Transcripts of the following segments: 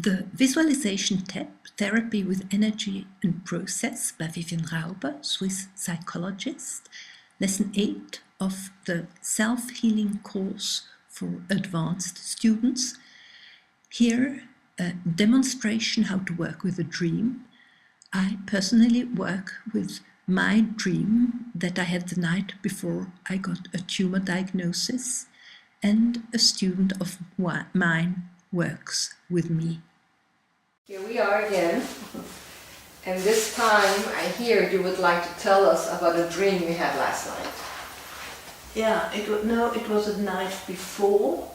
The Visualisation TEP, Therapy with Energy and Process by Vivienne Rauber, Swiss Psychologist, Lesson 8 of the Self-Healing course for advanced students. Here, a demonstration how to work with a dream. I personally work with my dream that I had the night before I got a tumor diagnosis, and a student of mine works with me. Here we are again, and this time I hear you would like to tell us about a dream you had last night. Yeah, it was the night before,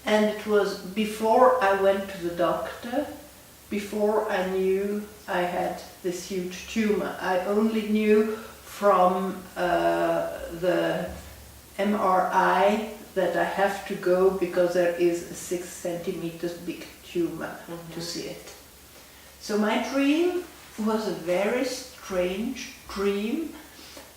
and it was before I went to the doctor, before I knew I had this huge tumor. I only knew from the MRI that I have to go because there is a 6 centimeters big tumor to see it. So my dream was a very strange dream.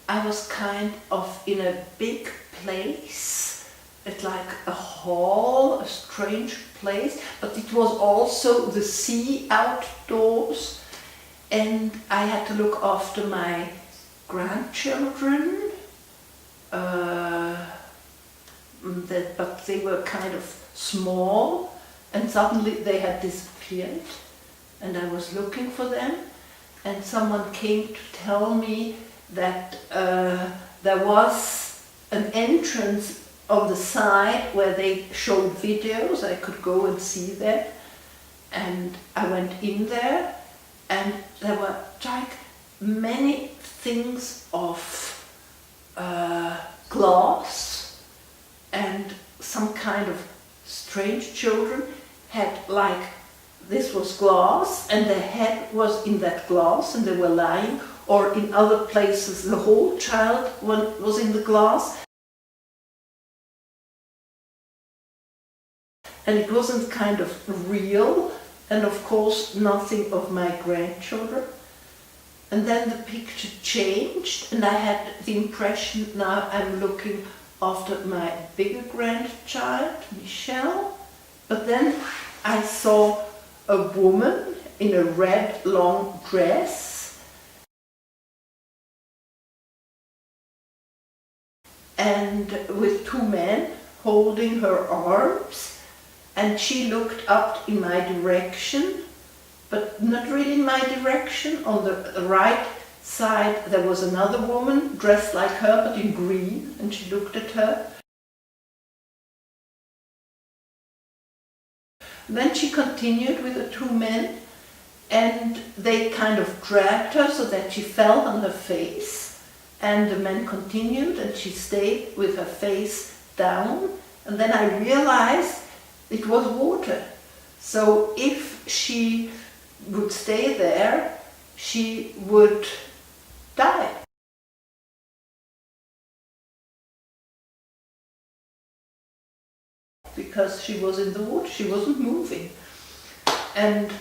I was kind of in a big place. It's like a hall, a strange place, but it was also the sea outdoors, and I had to look after my grandchildren, but they were kind of small, and suddenly they had disappeared, and I was looking for them, and someone came to tell me that there was an entrance on the side where they showed videos. I could go and see them, and I went in there, and there were like many things of glass, and some kind of strange children had like, this was glass and their head was in that glass and they were lying, or in other places the whole child was in the glass. And it wasn't kind of real, and of course nothing of my grandchildren. And then the picture changed, and I had the impression now I'm looking after my bigger grandchild, Michelle. But then I saw a woman in a red long dress, and with 2 men holding her arms, and she looked up in my direction, but not really in my direction. On the right side there was another woman dressed like her but in green, and she looked at her. Then she continued with the 2 men, and they kind of dragged her so that she fell on her face, and the men continued and she stayed with her face down, and then I realized it was water. So if she would stay there, she would die. Because she was in the water, she wasn't moving. And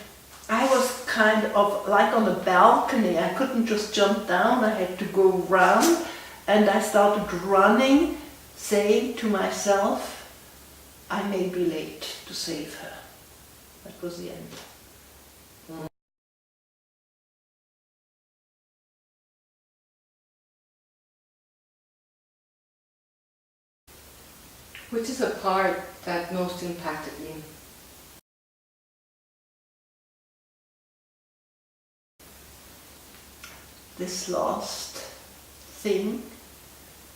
I was kind of like on a balcony. I couldn't just jump down, I had to go round, and I started running, saying to myself, I may be late to save her. That was the end. Which is a part that most impacted you? This last thing,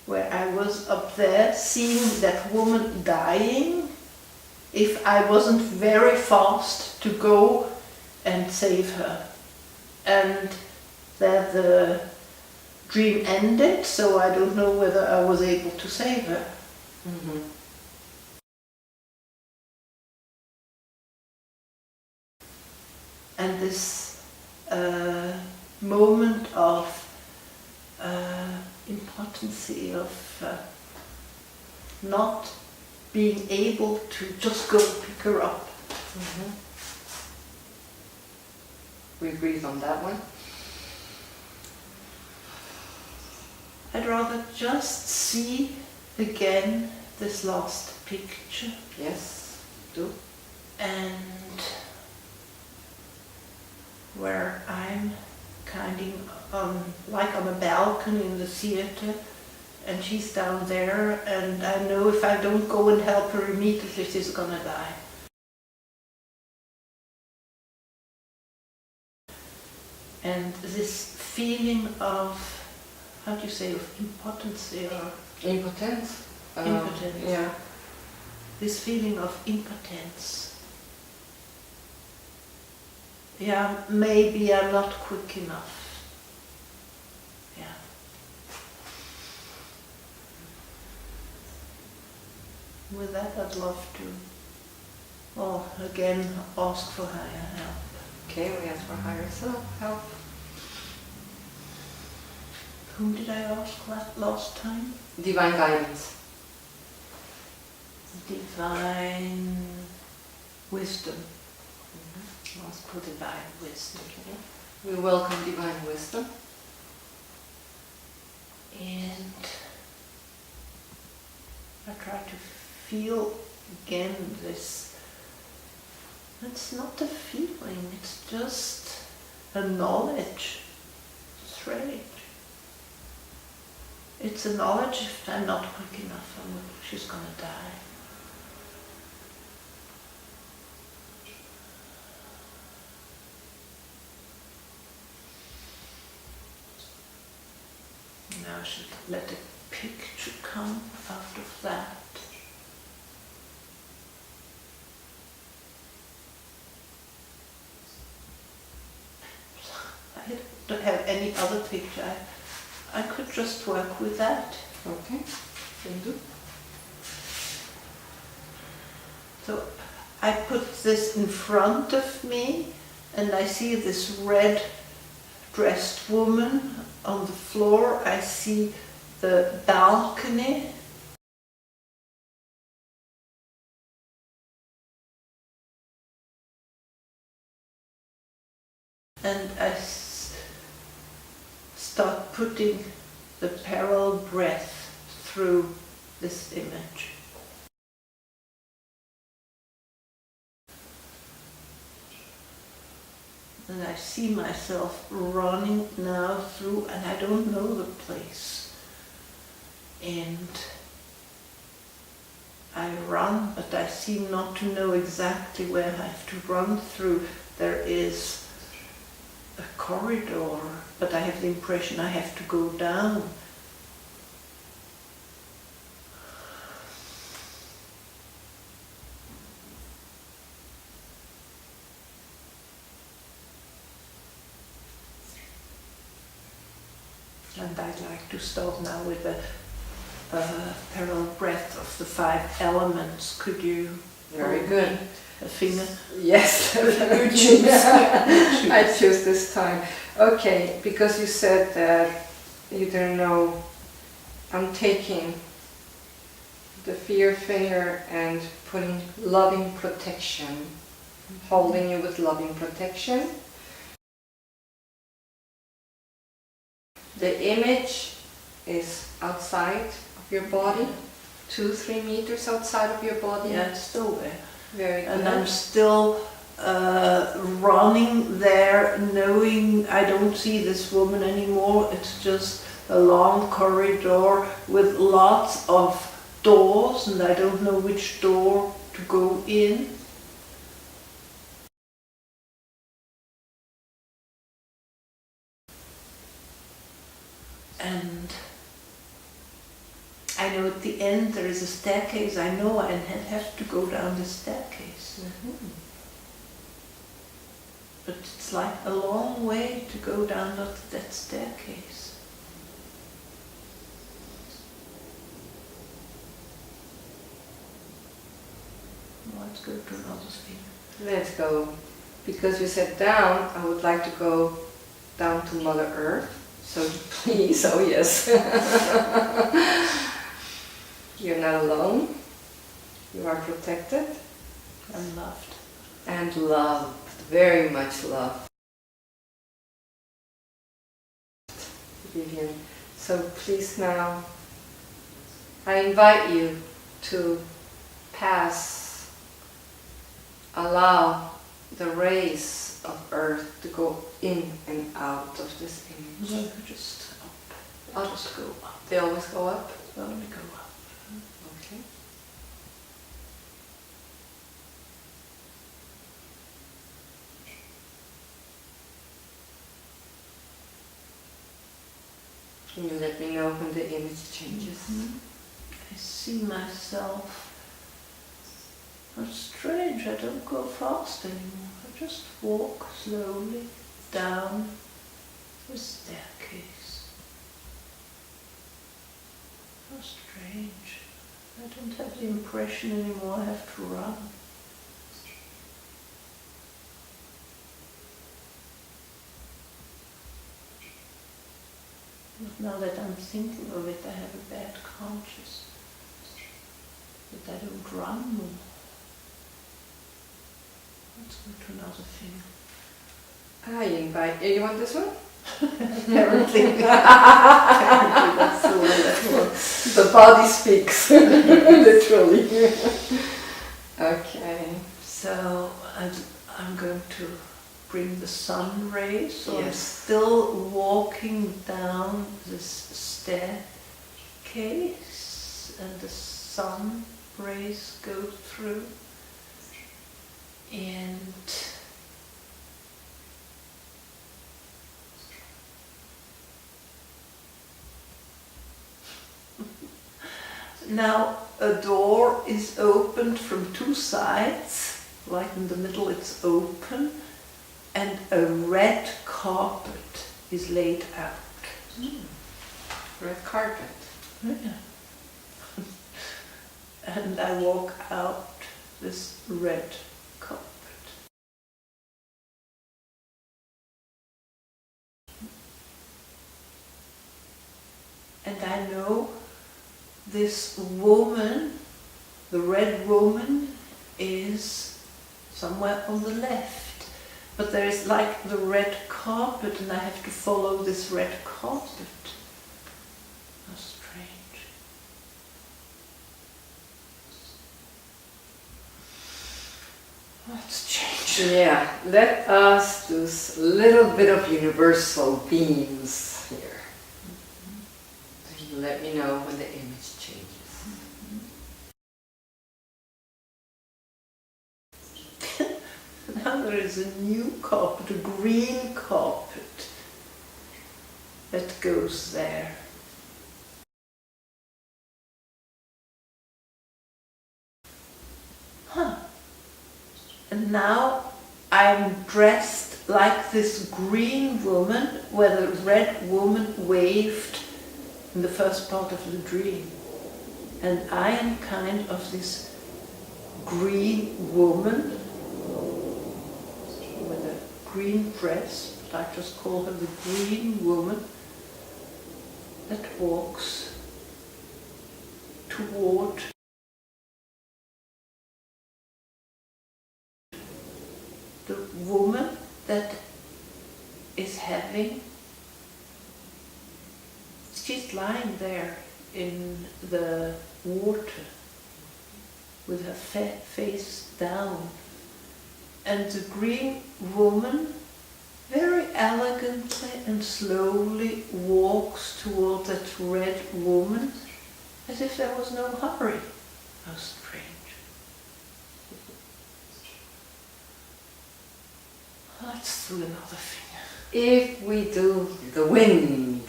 where I was up there seeing that woman dying, if I wasn't very fast to go and save her. And that the dream ended, so I don't know whether I was able to save her. And this moment of impotency, of not being able to just go pick her up. We breathe on that one. I'd rather just see again this last picture. Yes, do. And like on a balcony in the theater, and she's down there, and I know if I don't go and help her immediately, she's gonna die. And this feeling of, how do you say, of impotence or Impotence? impotence. Yeah. This feeling of impotence. Yeah, maybe I'm not quick enough. Yeah. With that, I'd love to, well, again, ask for higher help. Okay, we ask for higher help. Whom did I ask last time? Divine guidance. Divine wisdom. Ask for divine wisdom. We welcome divine wisdom. And I try to feel again this. It's not a feeling, it's just a knowledge. Straight. It's a knowledge if I'm not quick enough, she's gonna die. Now I should let a picture come out of that. I don't have any other picture. I could just work with that. Okay, can do. So I put this in front of me and I see this red dressed woman on the floor. I see the balcony. And I start putting the parallel breath through this image. And I see myself running now through, and I don't know the place. And I run, but I seem not to know exactly where I have to run through. There is a corridor, but I have the impression I have to go down. And I'd like to start now with a parallel breath of the 5 elements. Could you? Very good. A finger? Yes, You choose. I choose this time. Okay, because you said that you didn't know, I'm taking the fear finger and putting loving protection, holding you with loving protection. The image is outside of your body, 2-3 meters outside of your body. Yeah, it's still there. Very good. And I'm still running there, knowing I don't see this woman anymore. It's just a long corridor with lots of doors, and I don't know which door to go in. And I know at the end there is a staircase. I know I have to go down the staircase. But it's like a long way to go down that staircase. Let's go to another spin. Let's go. Because you said down, I would like to go down to Mother Earth. So please, oh yes. You're not alone. You are protected. And loved. And loved. Very much loved. Vivienne. So please now, I invite you to allow the rays of earth to go in and out of this image? No, just up. Up. Just go up. They always go up? Only go up. Okay. Can you let me know when the image changes? I see myself. That's strange, I don't go fast anymore. I just walk slowly down the staircase. How strange. I don't have the impression anymore I have to run. But now that I'm thinking of it, I have a bad conscience. That I don't run more. Let's go to another thing. I invite you. You want this one? Apparently. Apparently that's the way that works. The body speaks, literally. Okay. So I'm going to bring the sun rays. So I'm Yes. still walking down this staircase and the sun rays go through. And now a door is opened from two sides, right in the middle it's open, and a red carpet is laid out. Red carpet. Yeah. And I walk out this red carpet. And I know this woman, the red woman, is somewhere on the left. But there is like the red carpet and I have to follow this red carpet. How strange. Let's change. Yeah, let us do a little bit of universal themes here. So you let me know when the image changes. Now there is a new carpet, a green carpet that goes there. Huh. And now I'm dressed like this green woman where the red woman waved in the first part of the dream. And I am kind of this green woman with a green dress, but I just call her the green woman that walks toward the woman that is having, she's lying there in the water with her face down, and the green woman very elegantly and slowly walks toward that red woman as if there was no hurry. How strange. Let's do another thing. If we do the wind.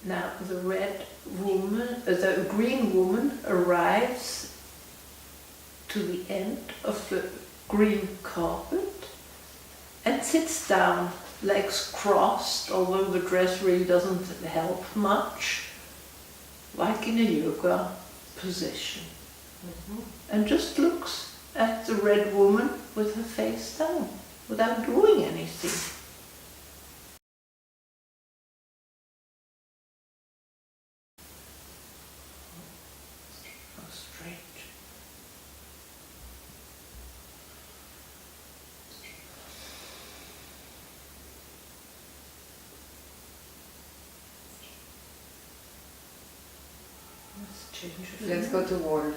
Now the red woman, the green woman arrives to the end of the green carpet and sits down, legs crossed, although the dress really doesn't help much, like in a yoga position. And just looks at the red woman with her face down, without doing anything. How strange. change of Let's feeling. go to water.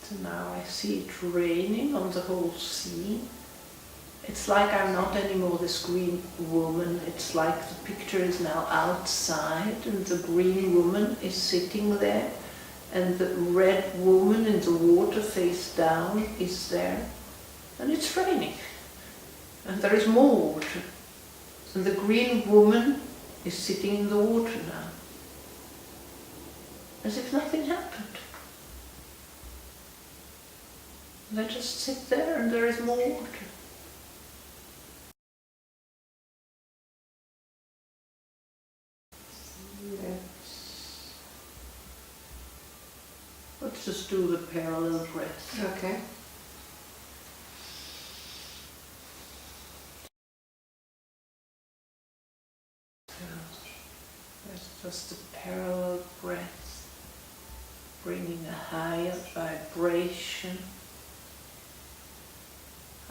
So now I see it raining on the whole scene. It's like I'm not anymore this green woman. It's like the picture is now outside and the green woman is sitting there and the red woman in the water face down is there. And it's raining. And there is more water. And the green woman is sitting in the water now. As if nothing happened. And I just sit there and there is more water. Let's just do the parallel breath. Okay. That's just a parallel breath, bringing a higher vibration.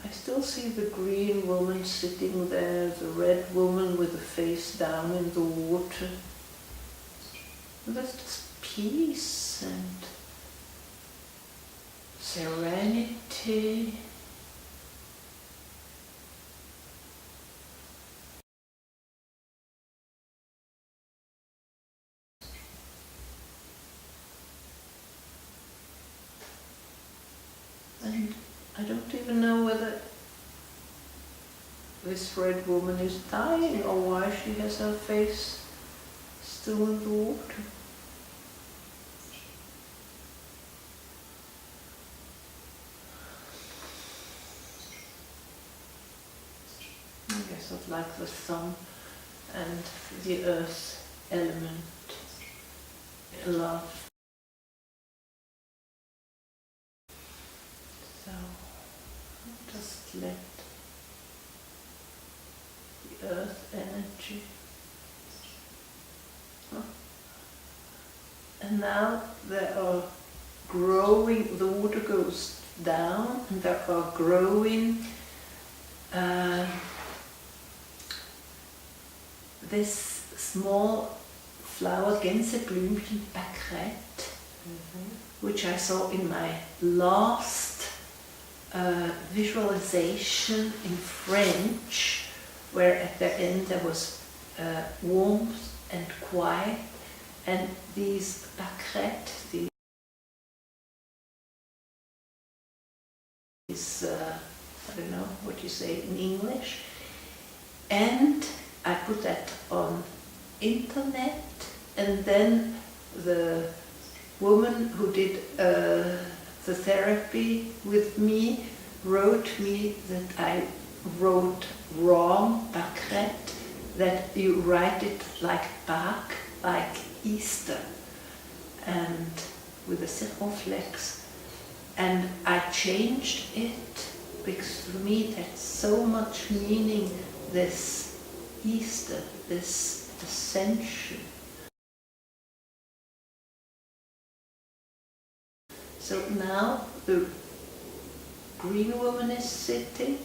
I still see the green woman sitting there, the red woman with the face down in the water. And there's just peace and serenity. And I don't even know whether this red woman is dying or why she has her face still in the water. I guess I'd like the sun and the earth element. Love. So just let the earth energy. And now there are growing, the water goes down and there are growing this small flower, Gänseblümchen Pâquerette, which I saw in my last visualization in French, where at the end there was warmth and quiet, and these pâquerettes, these I don't know what you say in English, and I put that on internet, and then the woman who did the therapy with me wrote me that I wrote wrong, pâquerette, that you write it like Pâques, like Easter, and with a circumflex. And I changed it because for me that's so much meaning, this Easter, this ascension. So now the green woman is sitting,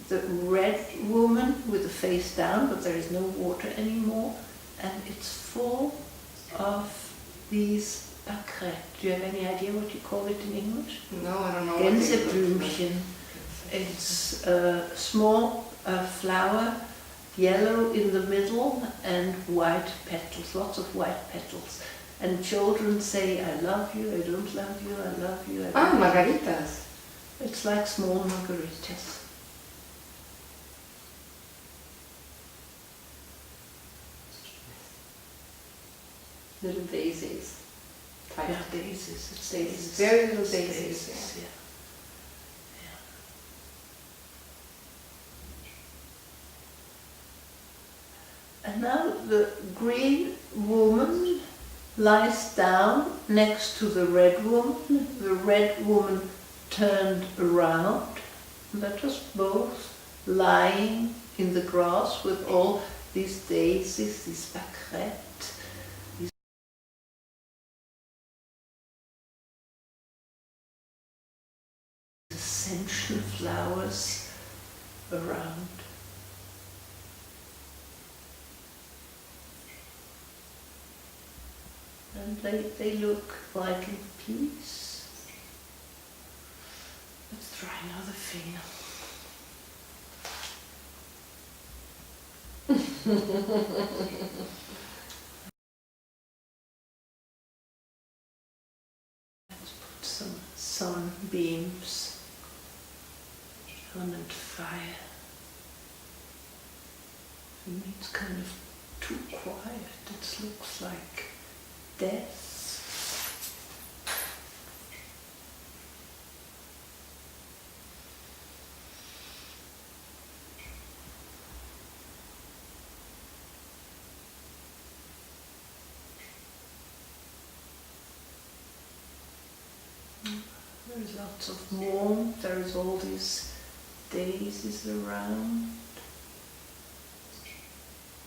the red woman with the face down, but there is no water anymore, and it's full of these pâquerettes. Do you have any idea what you call it in English? No, I don't know. What they look Gänseblümchen. It's a small flower, yellow in the middle and white petals, lots of white petals. And children say, I love you, I don't love you, I love you, I Ah, don't love you. margaritas. It's like small margaritas. Little daisies. Type. Yeah, daisies. It's daisies. Very little It's daisies, yeah. And now the green woman lies down next to the red woman. The red woman turned around. And they're just both lying in the grass with all these daisies, these pâquerettes, these ascension flowers around. And they look like in peace. Let's try another finger. Let's put some sunbeams on and fire. For me it's kind of too quiet. It looks like death. There's lots of warmth, there's all these daisies around.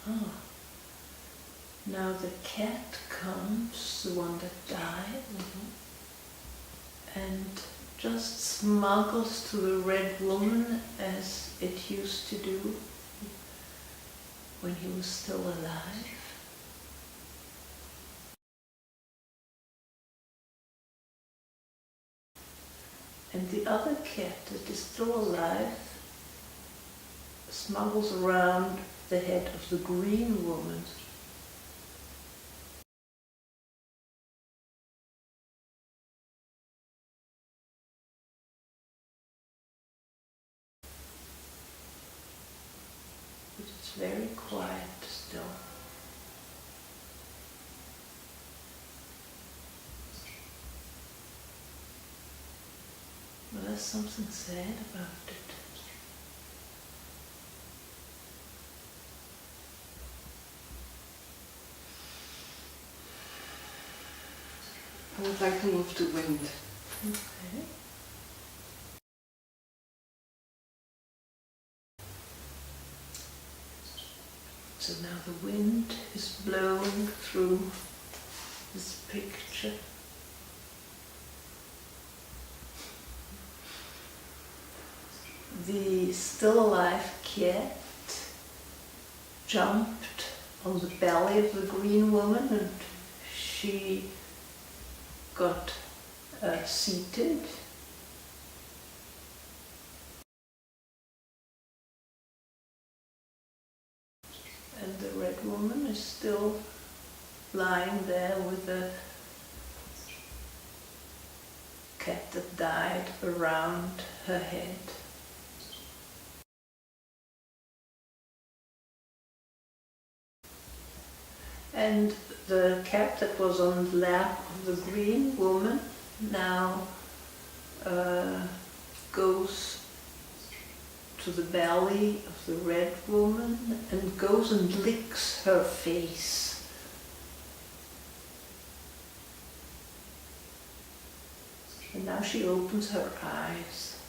Ah. Now the cat comes, the one that died, and just smuggles to the red woman as it used to do when he was still alive. And the other cat that is still alive smuggles around the head of the green woman. But it's very quiet still. But there's something sad about it. I would like to move to wind. Okay. So now the wind is blowing through this picture. The still alive cat jumped on the belly of the green woman and she got seated. And the red woman is still lying there with the cat that died around her head. And the cat that was on the lap of the green woman now goes to the belly of the red woman and goes and licks her face. And now she opens her eyes.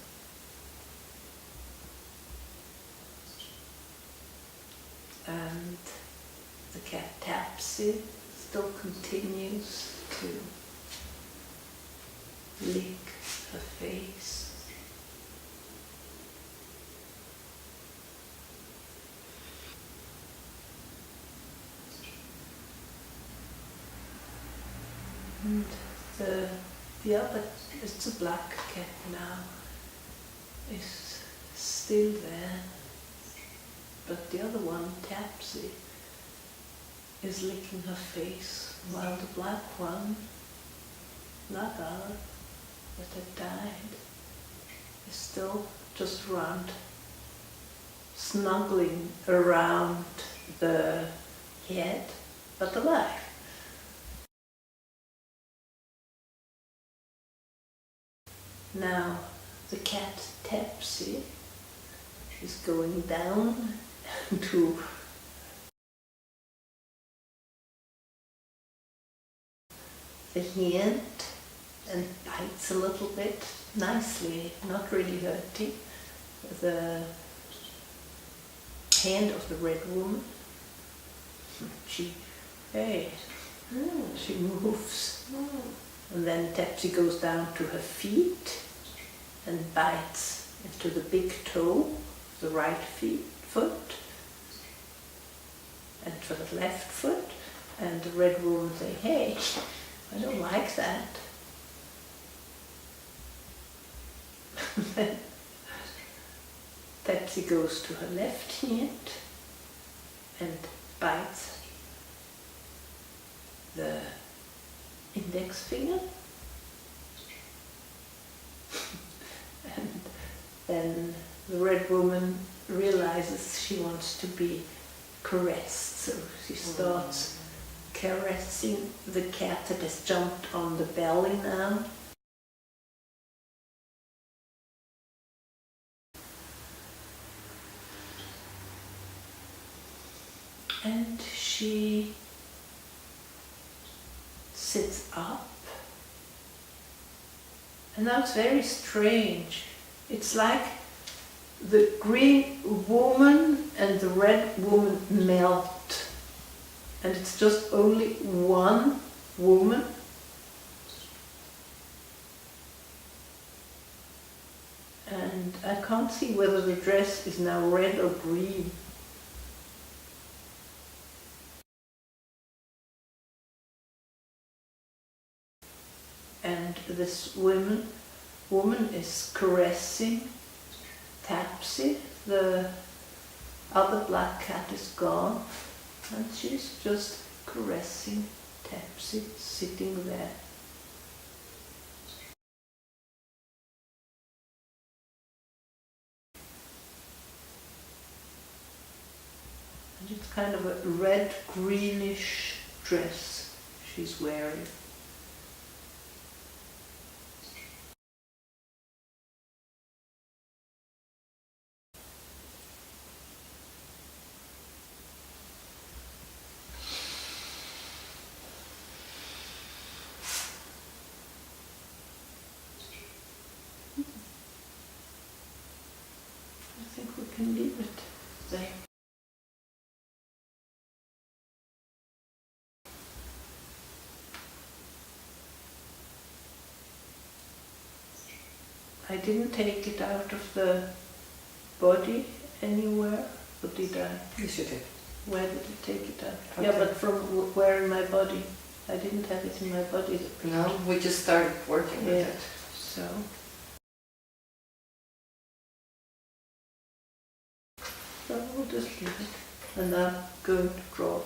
And the cat Tapsy still continues to lick her face. And the other, it's a black cat now, is still there. But the other one, Tapsy, is licking her face, while the black one, Naga, that had died, is still just around, snuggling around the head, but alive. Now, the cat Tapsy is going down to the hand and bites a little bit nicely, not really hurting, the hand of the red woman. She moves. And then Tapsy goes down to her feet and bites into the big toe of the right foot and for the left foot And the red woman say, hey, I don't like that. Then Pepsi goes to her left hand and bites the index finger. And then the red woman realizes she wants to be caressed, so she starts caressing the cat that has jumped on the belly now. And she sits up. And now it's very strange. It's like the green woman and the red woman melt. And it's just only one woman. And I can't see whether the dress is now red or green. And this woman is caressing Tapsy. The other black cat is gone, and she's just caressing Tapsy, sitting there. And it's kind of a red-greenish dress she's wearing. I think we can leave it there. I didn't take it out of the body anywhere, or did I? Yes, you did. Where did you take it out? Okay. Yeah, but from where in my body? I didn't have it in my body. No, we just started working with it. So. So we'll just leave it. And I'm going to draw it.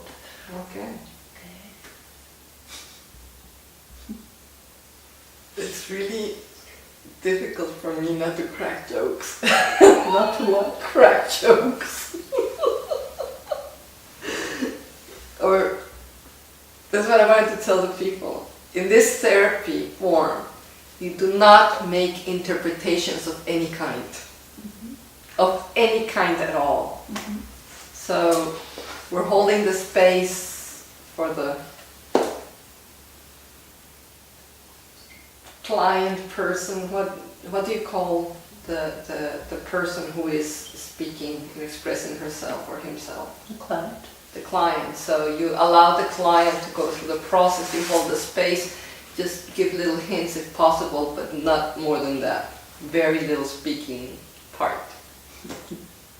Okay. It's really difficult for me not to crack jokes. Not to what? Crack jokes. Or, that's what I wanted to tell the people. In this therapy form, you do not make interpretations of any kind. Of any kind at all. So, we're holding the space for the client person. What do you call the person who is speaking and expressing herself or himself? The client. The client. So you allow the client to go through the process, you hold the space, just give little hints if possible, but not more than that. Very little speaking part.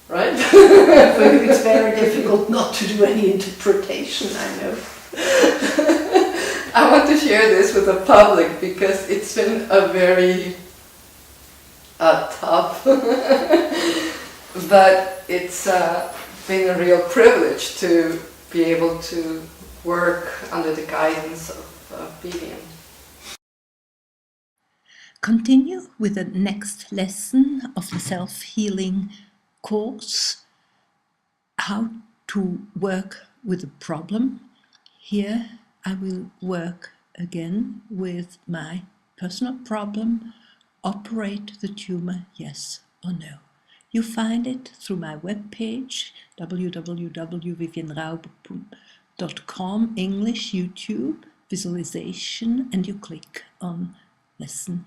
Right? It's very difficult not to do any interpretation, I know. I want to share this with the public because it's been a very tough, but it's been a real privilege to be able to work under the guidance of Vivienne. Continue with the next lesson of the self-healing course, how to work with a problem. Here I will work again with my personal problem, operate the tumor, yes or no. You find it through my webpage, www.viviennerauber.com, English, YouTube, Visualization, and you click on Lesson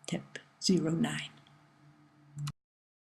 TEP 09.